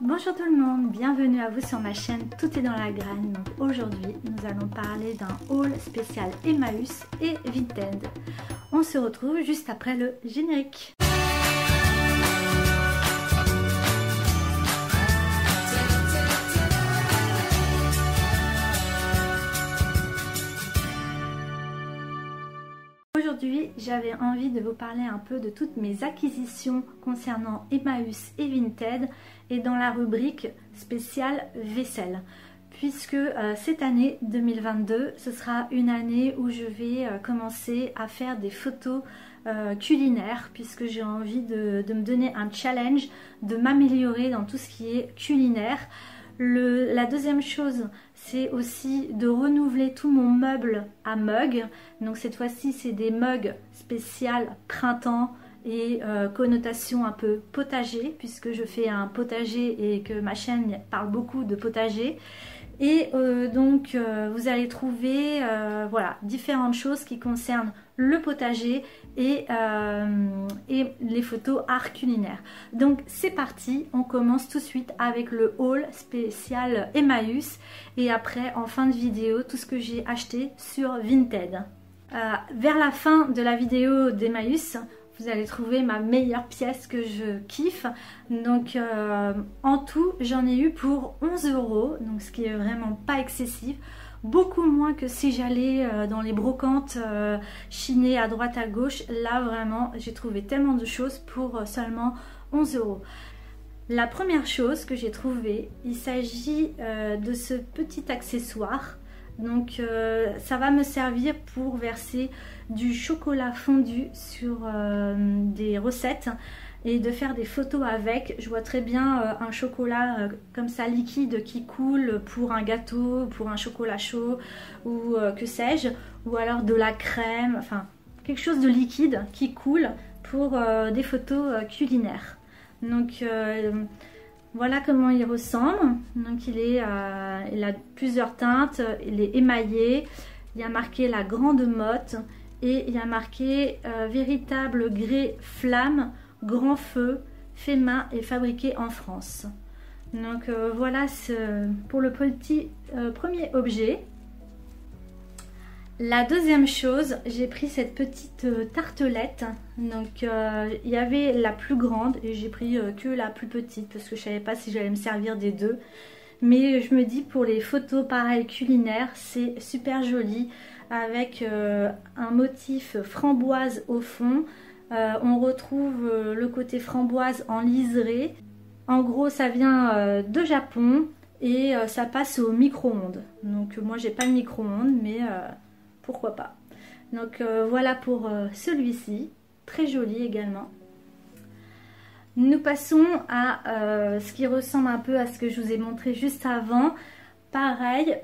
Bonjour tout le monde, bienvenue à vous sur ma chaîne Tout est dans la graine. Donc aujourd'hui nous allons parler d'un haul spécial Emmaüs et Vinted. On se retrouve juste après le générique. Aujourd'hui, j'avais envie de vous parler un peu de toutes mes acquisitions concernant Emmaüs et Vinted et dans la rubrique spéciale vaisselle. Puisque cette année 2022, ce sera une année où je vais commencer à faire des photos culinaires puisque j'ai envie de me donner un challenge, de m'améliorer dans tout ce qui est culinaire. La deuxième chose, c'est aussi de renouveler tout mon meuble à mugs. Donc cette fois-ci, c'est des mugs spécial printemps et connotation un peu potager, puisque je fais un potager et que ma chaîne parle beaucoup de potager. Et donc vous allez trouver voilà, différentes choses qui concernent le potager et les photos art culinaire. Donc c'est parti, on commence tout de suite avec le haul spécial Emmaüs et après en fin de vidéo tout ce que j'ai acheté sur Vinted. Vers la fin de la vidéo d'Emmaüs, vous allez trouver ma meilleure pièce que je kiffe. Donc en tout j'en ai eu pour 11 €, donc ce qui est vraiment pas excessif. Beaucoup moins que si j'allais dans les brocantes chinées à droite à gauche. Là vraiment j'ai trouvé tellement de choses pour seulement 11 €. La première chose que j'ai trouvée, il s'agit de ce petit accessoire. Donc ça va me servir pour verser du chocolat fondu sur des recettes et de faire des photos avec. Je vois très bien un chocolat comme ça liquide qui coule pour un gâteau, pour un chocolat chaud ou que sais-je, ou alors de la crème, enfin quelque chose de liquide qui coule pour des photos culinaires. Donc voilà comment il ressemble. Donc il a plusieurs teintes, il est émaillé, il y a marqué la grande motte et il y a marqué véritable grès flamme, grand feu, fait main et fabriqué en France. Donc voilà pour le petit premier objet. La deuxième chose, j'ai pris cette petite tartelette. Donc il y avait la plus grande et j'ai pris que la plus petite parce que je savais pas si j'allais me servir des deux. Mais je me dis pour les photos pareilles culinaires, c'est super joli avec un motif framboise au fond. On retrouve le côté framboise en liseré. En gros ça vient de Japon et ça passe au micro-ondes. Donc moi j'ai pas de micro-ondes mais pourquoi pas. Donc voilà pour celui-ci, très joli également. Nous passons à ce qui ressemble un peu à ce que je vous ai montré juste avant. Pareil,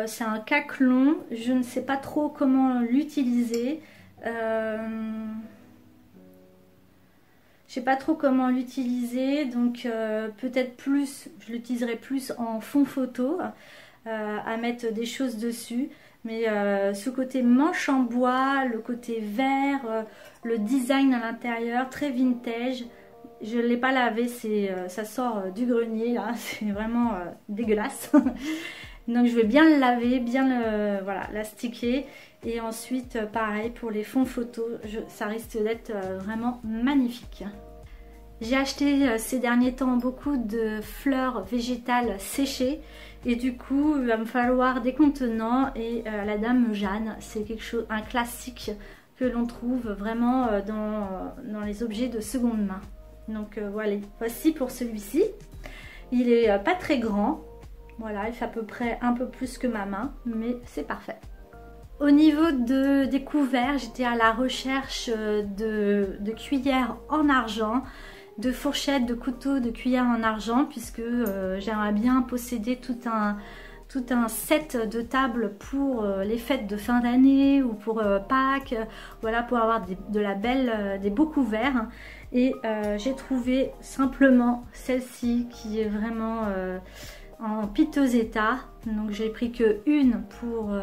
c'est un caclon, je ne sais pas trop comment l'utiliser. Je sais pas trop comment l'utiliser, donc peut-être plus, je l'utiliserai plus en fond photo, à mettre des choses dessus. Mais ce côté manche en bois, le côté vert, le design à l'intérieur, très vintage. Je ne l'ai pas lavé, ça sort du grenier là, c'est vraiment dégueulasse. Donc je vais bien le laver, bien l'astiquer. Et ensuite pareil pour les fonds photos, ça risque d'être vraiment magnifique. J'ai acheté ces derniers temps beaucoup de fleurs végétales séchées et du coup il va me falloir des contenants et la dame Jeanne, c'est un classique que l'on trouve vraiment dans les objets de seconde main. Donc voilà, voici pour celui-ci. Il est pas très grand, voilà, il fait à peu près un peu plus que ma main, mais c'est parfait. Au niveau des couverts, j'étais à la recherche de cuillères en argent, de fourchettes, de couteaux, de cuillères en argent, puisque j'aimerais bien posséder tout un set de tables pour les fêtes de fin d'année ou pour Pâques, voilà, pour avoir des beaux couverts. Et j'ai trouvé simplement celle-ci qui est vraiment en piteux état. Donc j'ai pris que une pour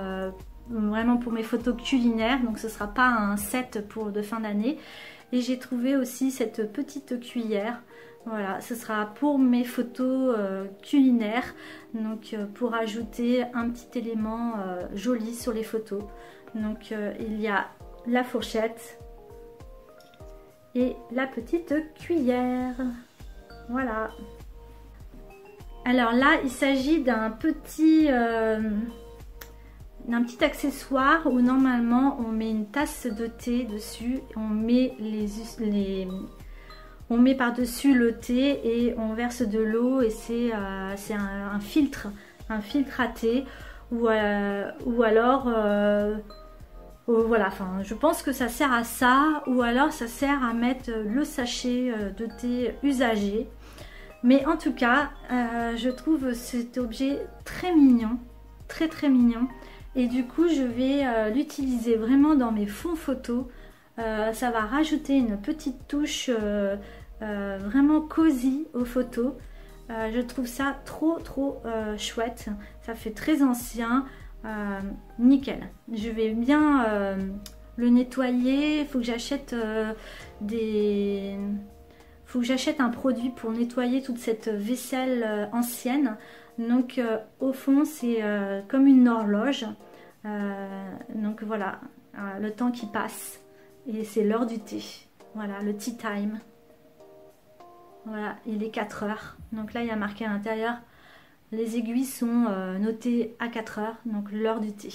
vraiment pour mes photos culinaires, donc ce sera pas un set de fin d'année. Et j'ai trouvé aussi cette petite cuillère Voilà, ce sera pour mes photos culinaires, donc pour ajouter un petit élément joli sur les photos. Donc il y a la fourchette et la petite cuillère. Voilà. Alors là, il s'agit d'un petit accessoire où normalement on met une tasse de thé dessus, on met on met par-dessus le thé et on verse de l'eau, et c'est un filtre à thé, ou alors voilà, enfin je pense que ça sert à ça, ou alors ça sert à mettre le sachet de thé usagé. Mais en tout cas, je trouve cet objet très mignon, très mignon. Et du coup, je vais l'utiliser vraiment dans mes fonds photos. Ça va rajouter une petite touche vraiment cosy aux photos. Je trouve ça trop chouette. Ça fait très ancien. Nickel. Je vais bien le nettoyer. Il faut que j'achète faut que j'achète un produit pour nettoyer toute cette vaisselle ancienne. Donc au fond c'est comme une horloge. Donc voilà, le temps qui passe et c'est l'heure du thé. Voilà, le tea time. Voilà, il est 4 heures. Donc là il y a marqué à l'intérieur, les aiguilles sont notées à 4 heures, donc l'heure du thé.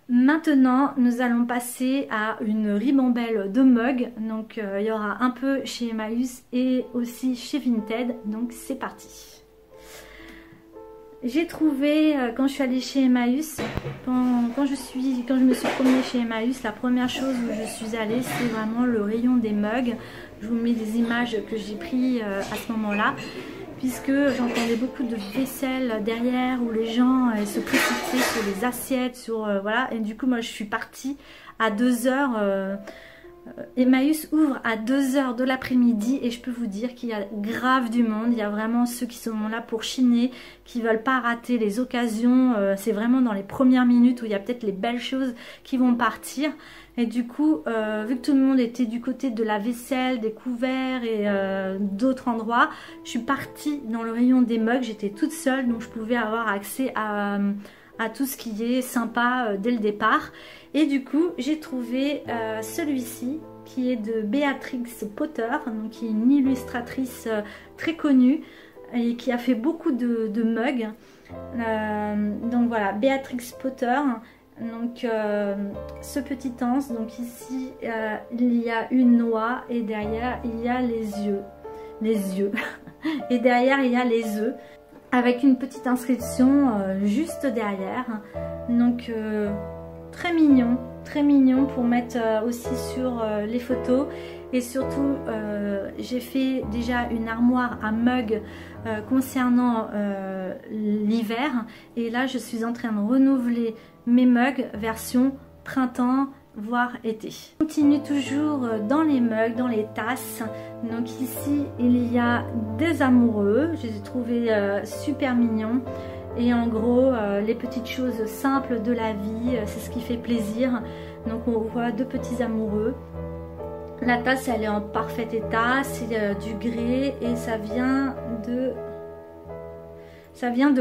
Maintenant, nous allons passer à une ribambelle de mugs. Donc il y aura un peu chez Emmaüs et aussi chez Vinted. Donc c'est parti. J'ai trouvé, quand je suis allée chez Emmaüs, quand je me suis promenée chez Emmaüs, la première chose où je suis allée, c'est vraiment le rayon des mugs. Je vous mets des images que j'ai prises à ce moment-là, puisque j'entendais beaucoup de vaisselle derrière où les gens se précipitaient sur les assiettes, voilà. Et du coup, moi, je suis partie à 2 heures. Emmaüs ouvre à 2 heures de l'après-midi et je peux vous dire qu'il y a grave du monde. Il y a vraiment ceux qui sont là pour chiner, qui veulent pas rater les occasions. C'est vraiment dans les premières minutes où il y a peut-être les belles choses qui vont partir. Et du coup, vu que tout le monde était du côté de la vaisselle, des couverts et d'autres endroits, je suis partie dans le rayon des mugs. J'étais toute seule, donc je pouvais avoir accès à tout ce qui est sympa dès le départ. Et du coup, j'ai trouvé celui-ci qui est de Béatrix Potter, donc qui est une illustratrice très connue et qui a fait beaucoup de mugs. Donc voilà, Béatrix Potter. Donc ce petit anse, donc ici il y a une noix et derrière il y a les yeux et derrière il y a les œufs avec une petite inscription juste derrière. Donc très mignon pour mettre aussi sur les photos. Et surtout j'ai fait déjà une armoire à mugs concernant l'hiver, et là je suis en train de renouveler mes mugs version printemps voire été. Je continue toujours dans les mugs, dans les tasses. Donc ici il y a des amoureux, je les ai trouvés super mignons. Et en gros les petites choses simples de la vie, c'est ce qui fait plaisir. Donc on voit 2 petits amoureux. La tasse elle est en parfait état, c'est du grès et ça vient de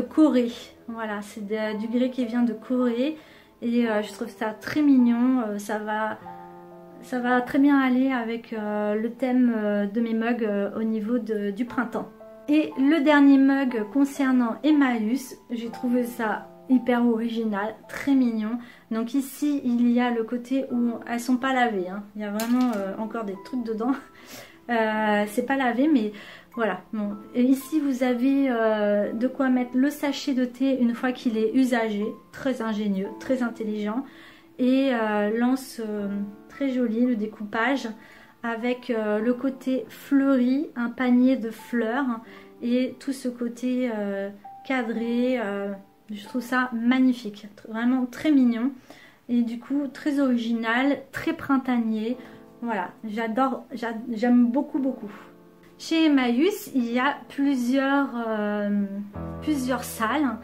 Corée. Voilà, c'est du grès qui vient de Corée et je trouve ça très mignon. Ça va très bien aller avec le thème de mes mugs au niveau du printemps. Et le dernier mug concernant Emmaüs, j'ai trouvé ça hyper original, très mignon. Donc ici il y a le côté où elles sont pas lavées, hein. Il y a vraiment encore des trucs dedans. C'est pas lavé, mais voilà. Bon. Et ici vous avez de quoi mettre le sachet de thé une fois qu'il est usagé. Très ingénieux, très intelligent. Et l'anse très joli, le découpage avec le côté fleuri, un panier de fleurs et tout ce côté cadré. Je trouve ça magnifique, vraiment très mignon et du coup très original, très printanier. Voilà, j'adore, j'aime beaucoup. Chez Emmaüs, il y a plusieurs salles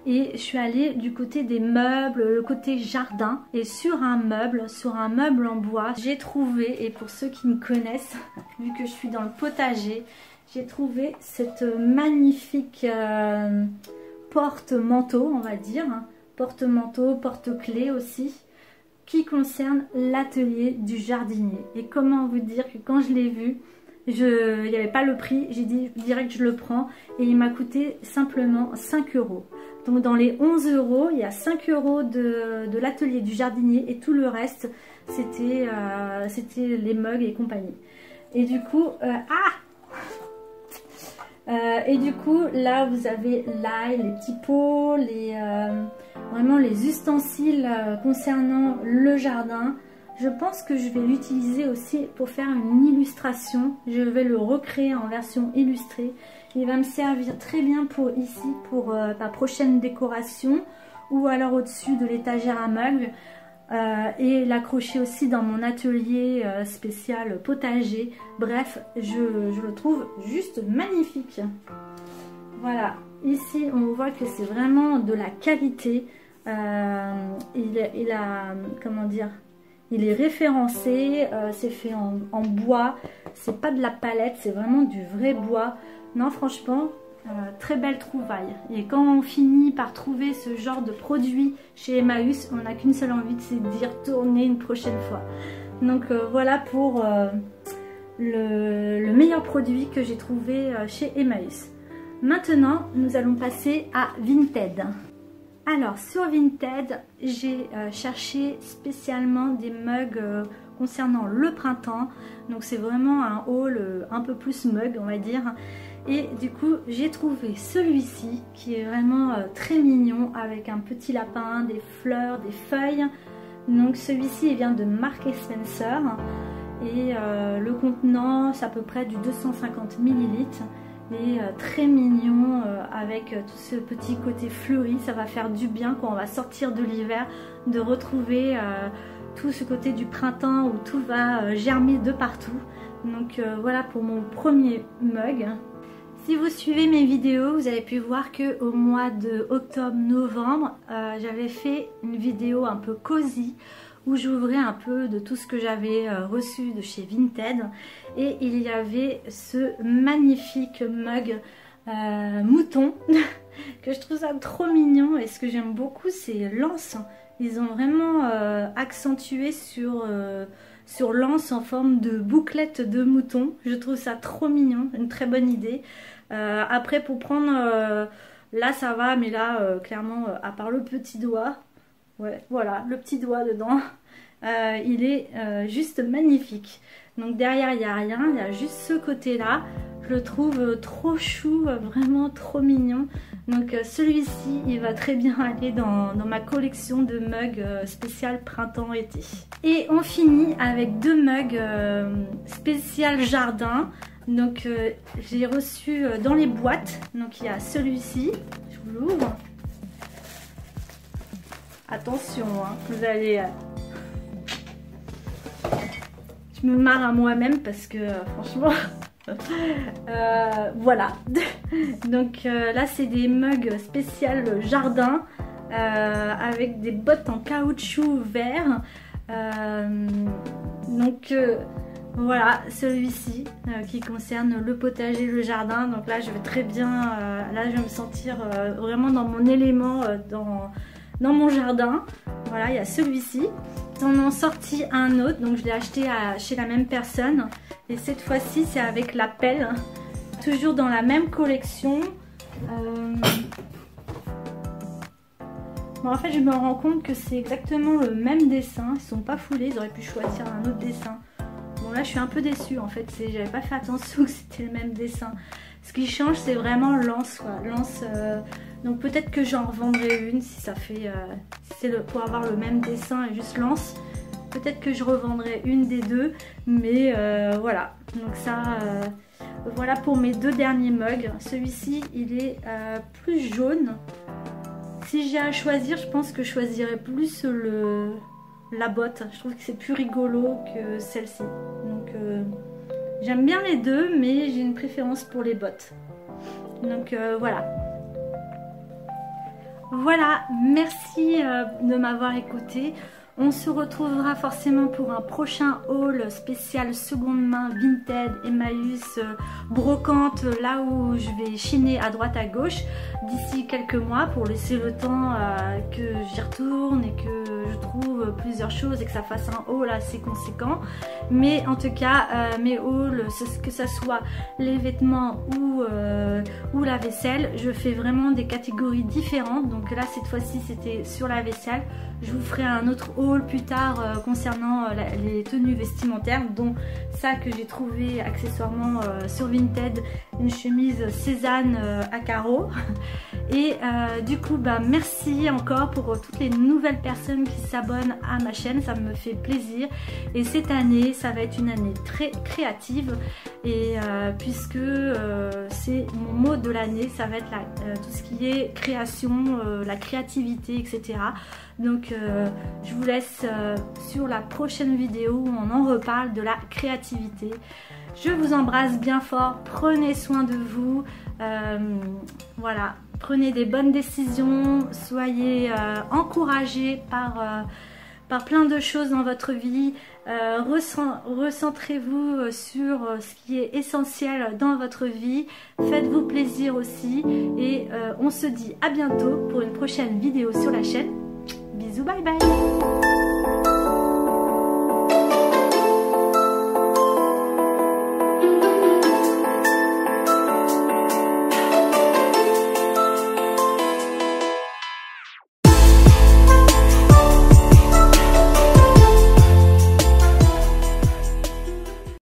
et je suis allée du côté des meubles, le côté jardin, et sur un meuble en bois, j'ai trouvé, et pour ceux qui me connaissent, vu que je suis dans le potager, j'ai trouvé cette magnifique porte-manteau, on va dire, porte-manteau, porte-clés aussi, qui concerne l'atelier du jardinier. Et comment vous dire que quand je l'ai vu, il n'y avait pas le prix, j'ai dit direct je le prends et il m'a coûté simplement 5 €. Donc dans les 11 €, il y a 5 € de l'atelier du jardinier et tout le reste c'était les mugs et compagnie. Et du coup, là vous avez l'ail, les petits pots, vraiment les ustensiles concernant le jardin. Je pense que je vais l'utiliser aussi pour faire une illustration. Je vais le recréer en version illustrée. Il va me servir très bien pour ici, pour ma prochaine décoration, ou alors au-dessus de l'étagère à mugs. Et l'accrocher aussi dans mon atelier spécial potager. Bref, je le trouve juste magnifique. Voilà, ici on voit que c'est vraiment de la qualité. Comment dire, il est référencé, c'est fait en bois, c'est pas de la palette, c'est vraiment du vrai bois. Non, franchement, très belle trouvaille. Et quand on finit par trouver ce genre de produit chez Emmaüs, on n'a qu'une seule envie, c'est d'y retourner une prochaine fois. Donc voilà pour le meilleur produit que j'ai trouvé chez Emmaüs. Maintenant, nous allons passer à Vinted. Alors sur Vinted, j'ai cherché spécialement des mugs concernant le printemps. Donc c'est vraiment un haul un peu plus mug, on va dire. Et du coup j'ai trouvé celui-ci qui est vraiment très mignon, avec un petit lapin, des fleurs, des feuilles. Donc celui-ci il vient de Marks & Spencer et le contenant c'est à peu près du 250 ml. Et très mignon avec tout ce petit côté fleuri. Ça va faire du bien quand on va sortir de l'hiver de retrouver tout ce côté du printemps où tout va germer de partout. Donc voilà pour mon premier mug. Si vous suivez mes vidéos, vous avez pu voir que au mois de octobre-novembre, j'avais fait une vidéo un peu cosy où j'ouvrais un peu de tout ce que j'avais reçu de chez Vinted. Et il y avait ce magnifique mug mouton que je trouve ça trop mignon. Et ce que j'aime beaucoup, c'est l'anse. Ils ont vraiment accentué sur l'anse en forme de bouclette de mouton. Je trouve ça trop mignon, une très bonne idée. Après pour prendre, là ça va, mais là clairement à part le petit doigt, ouais voilà le petit doigt dedans, il est juste magnifique. Donc derrière il n'y a rien, il y a juste ce côté là. Je le trouve trop chou, vraiment trop mignon. Donc celui-ci il va très bien aller dans ma collection de mugs spécial printemps-été. Et on finit avec deux mugs spécial jardin. Donc j'ai reçu dans les boîtes. Donc il y a celui-ci, je vous l'ouvre. Attention, hein, vous allez... Je me marre à moi-même parce que franchement... voilà. Donc là c'est des mugs spécial jardin avec des bottes en caoutchouc vert. Donc voilà, celui-ci qui concerne le potager, le jardin. Donc là je vais très bien, là je vais me sentir vraiment dans mon élément, dans mon jardin. Voilà, il y a celui-ci. On en sortit un autre, donc je l'ai acheté chez la même personne. Et cette fois-ci c'est avec la pelle, toujours dans la même collection. Bon, en fait je me rends compte que c'est exactement le même dessin. Ils sont pas foulés, ils auraient pu choisir un autre dessin. Bon là je suis un peu déçue en fait, j'avais pas fait attention que c'était le même dessin. Ce qui change c'est vraiment l'anse, quoi. L'anse, donc peut-être que j'en revendrai une si ça fait, si c'est pour avoir le même dessin et juste l'anse. Peut-être que je revendrai une des deux, mais voilà. Donc ça, voilà pour mes deux derniers mugs. Celui-ci il est plus jaune. Si j'ai à choisir, je pense que je choisirais plus la botte. Je trouve que c'est plus rigolo que celle-ci. Donc j'aime bien les deux, mais j'ai une préférence pour les bottes. Donc voilà. Voilà, merci de m'avoir écouté. On se retrouvera forcément pour un prochain haul spécial seconde main, Vinted, Emmaüs, brocante, là où je vais chiner à droite à gauche d'ici quelques mois pour laisser le temps que j'y retourne et que je trouve plusieurs choses et que ça fasse un haul assez conséquent. Mais en tout cas, mes hauls, que ce soit les vêtements ou la vaisselle, je fais vraiment des catégories différentes. Donc là, cette fois-ci, c'était sur la vaisselle. Je vous ferai un autre haul plus tard concernant les tenues vestimentaires, dont ça que j'ai trouvé accessoirement sur Vinted, une chemise Cézanne à carreaux. Et du coup, merci encore pour toutes les nouvelles personnes qui s'abonnent à ma chaîne, ça me fait plaisir. Et cette année, ça va être une année très créative, et puisque c'est mon mot de l'année, ça va être tout ce qui est création, la créativité, etc. Donc je vous laisse sur la prochaine vidéo où on en reparle de la créativité. Je vous embrasse bien fort, prenez soin de vous, voilà, prenez des bonnes décisions, soyez encouragés par plein de choses dans votre vie, recentrez-vous sur ce qui est essentiel dans votre vie, faites-vous plaisir aussi, et on se dit à bientôt pour une prochaine vidéo sur la chaîne. Bisous, bye bye.